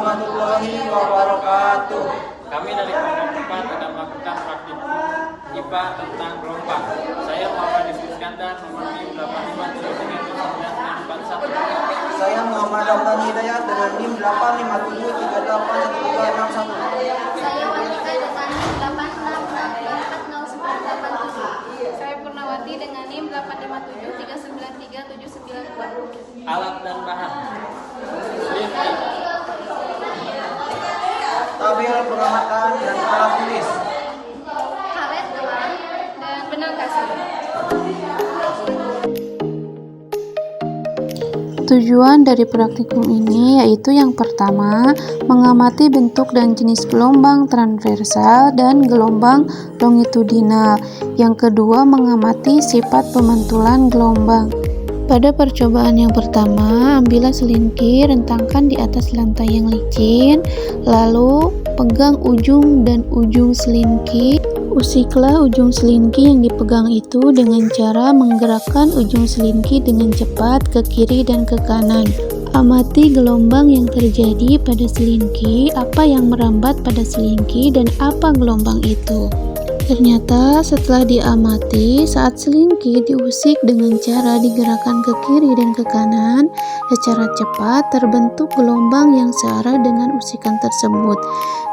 warahmatullahi wabarakatuh. Kami dari kelompok 4 akan melakukan praktikum IPA tentang gelombang. Saya Muhammad Iskandar, nomor NIM 85739441. Saya Muhammad Abdan Hidayat dengan NIM 857381361. Saya Wanita dengan NIM 866440987. Saya Purnawati dengan NIM 857393792. Alat dan bahan. Selinting, Tabel pengamatan dan alat tulis. Karet gelang dan benang kasar. Tujuan dari praktikum ini yaitu yang pertama, mengamati bentuk dan jenis gelombang transversal dan gelombang longitudinal. Yang kedua, mengamati sifat pemantulan gelombang. Pada percobaan yang pertama, ambillah selingki, rentangkan di atas lantai yang licin, lalu pegang ujung dan ujung selingki. Usiklah ujung selingki yang dipegang itu dengan cara menggerakkan ujung selingki dengan cepat ke kiri dan ke kanan. Amati gelombang yang terjadi pada selingki, apa yang merambat pada selingki, dan apa gelombang itu. Ternyata setelah diamati, saat selingki diusik dengan cara digerakkan ke kiri dan ke kanan secara cepat, terbentuk gelombang yang searah dengan usikan tersebut.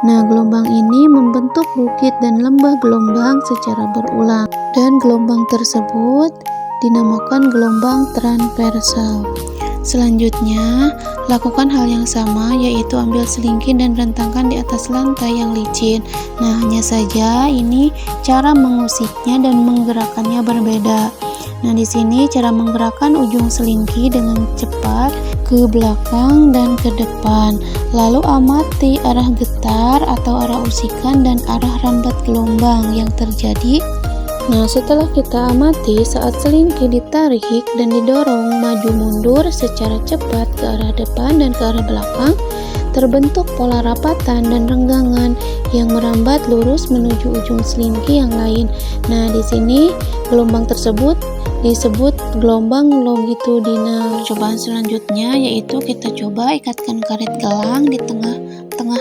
Nah, gelombang ini membentuk bukit dan lembah gelombang secara berulang, dan gelombang tersebut dinamakan gelombang transversal. Selanjutnya, lakukan hal yang sama, yaitu ambil selingki dan rentangkan di atas lantai yang licin. Nah, hanya saja ini cara mengusiknya dan menggerakkannya berbeda. Nah, di sini cara menggerakkan ujung selingki dengan cepat ke belakang dan ke depan. Lalu amati arah getar atau arah usikan dan arah rambat gelombang yang terjadi. Nah, setelah kita amati, saat selingki ditarik dan didorong maju mundur secara cepat ke arah depan dan ke arah belakang, terbentuk pola rapatan dan renggangan yang merambat lurus menuju ujung selingki yang lain. Nah, di sini gelombang tersebut disebut gelombang longitudinal. Percobaan selanjutnya yaitu kita coba ikatkan karet gelang di tengah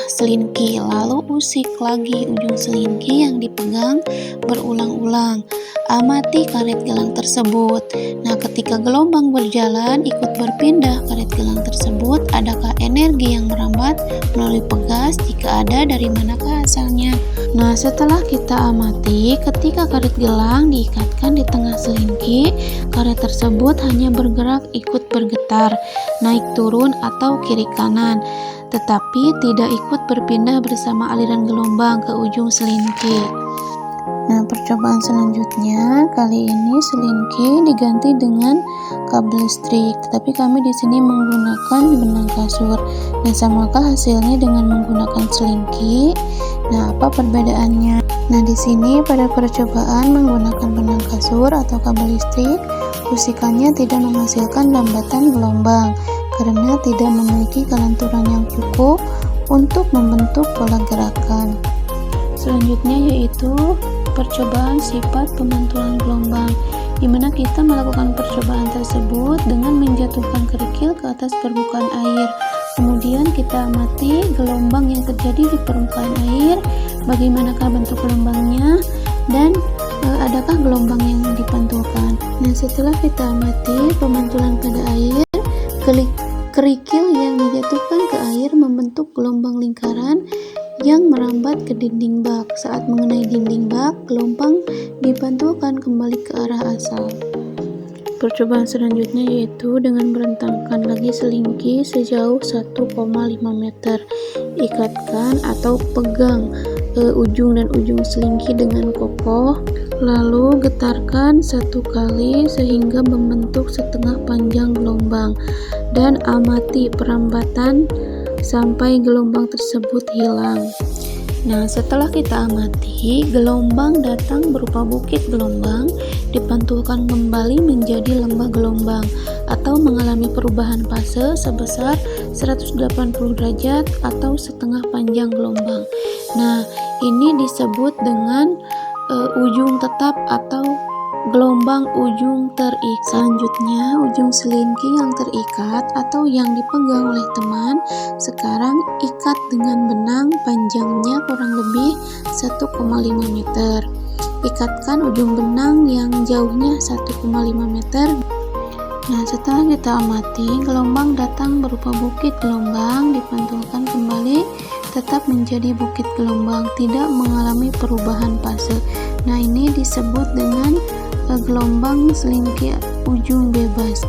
selingki, lalu usik lagi ujung selingki yang dipegang berulang-ulang. Amati karet gelang tersebut. Nah, ketika gelombang berjalan ikut berpindah karet gelang tersebut, adakah energi yang merambat melalui pegas? Jika ada, dari manakah asalnya? Nah, setelah kita amati, ketika karet gelang diikatkan di tengah selingki, karet tersebut hanya bergerak ikut bergetar, naik turun atau kiri kanan, tetapi tidak ikut berpindah bersama aliran gelombang ke ujung selingki. Nah, percobaan selanjutnya kali ini selingki diganti dengan kabel listrik, tapi kami di sini menggunakan benang kasur. Nah, samakah hasilnya dengan menggunakan selingki? Nah, apa perbedaannya? Nah, di sini pada percobaan menggunakan benang kasur atau kabel listrik, usikannya tidak menghasilkan lambatan gelombang karena tidak memiliki kelenturan yang cukup untuk membentuk pola gerakan. Selanjutnya yaitu percobaan sifat pemantulan gelombang, di mana kita melakukan percobaan tersebut dengan menjatuhkan kerikil ke atas permukaan air. Kemudian kita amati gelombang yang terjadi di permukaan air, bagaimanakah bentuk gelombangnya, dan adakah gelombang yang dipantulkan. Nah, setelah kita amati pemantulan pada air, kerikil yang dijatuhkan ke air membentuk gelombang lingkaran yang merambat ke dinding bak. Saat mengenai dinding bak, gelombang dipantulkan kembali ke arah asal. Percobaan selanjutnya yaitu dengan merentangkan lagi selingki sejauh 1,5 meter. Ikatkan atau pegang ujung dan ujung selingki dengan kokoh, lalu getarkan satu kali sehingga membentuk setengah panjang gelombang, dan amati perambatan sampai gelombang tersebut hilang. Nah, setelah kita amati, gelombang datang berupa bukit gelombang dipantulkan kembali menjadi lembah gelombang atau mengalami perubahan fase sebesar 180 derajat atau setengah panjang gelombang. Nah, ini disebut dengan ujung tetap atau gelombang ujung terikat. Selanjutnya, ujung selingki yang terikat atau yang dipegang oleh teman, sekarang ikat dengan benang panjangnya kurang lebih 1,5 meter. Ikatkan ujung benang yang jauhnya 1,5 meter. Nah, setelah kita amati, gelombang datang berupa bukit gelombang, dipantulkan kembali, tetap menjadi bukit gelombang, tidak mengalami perubahan fase. Nah, ini disebut dengan gelombang selingki ujung bebas.